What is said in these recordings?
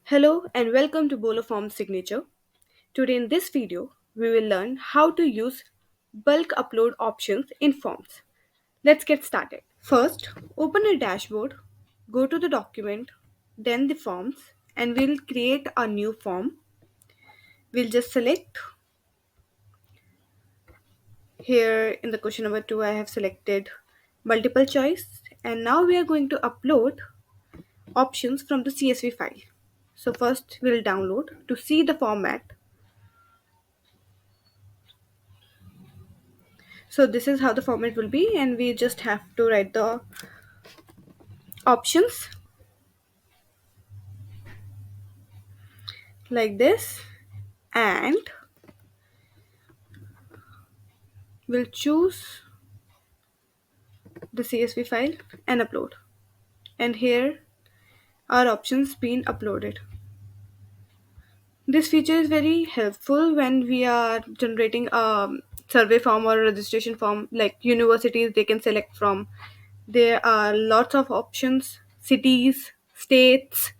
Hello and welcome to BoloForms Signature. Today in this video, we will learn how to use bulk upload options in forms. Let's get started. First, open a dashboard, go to the document, then the forms, and we'll create a new form. We'll just select here in the question number 2, I have selected multiple choice, and now we are going to upload options from the CSV file. So first we'll download to see the format. So this is how the format will be, and we just have to write the options like this, and we'll choose the CSV file and upload. And here our options being uploaded. This feature is very helpful when we are generating a survey form or a registration form, like universities they can select from. There are lots of options, cities, states.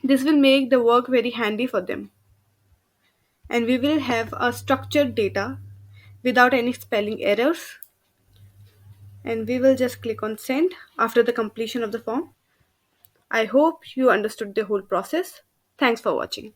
This will make the work very handy for them, and we will have a structured data without any spelling errors. And we will just click on send after the completion of the form. I hope you understood the whole process. Thanks for watching.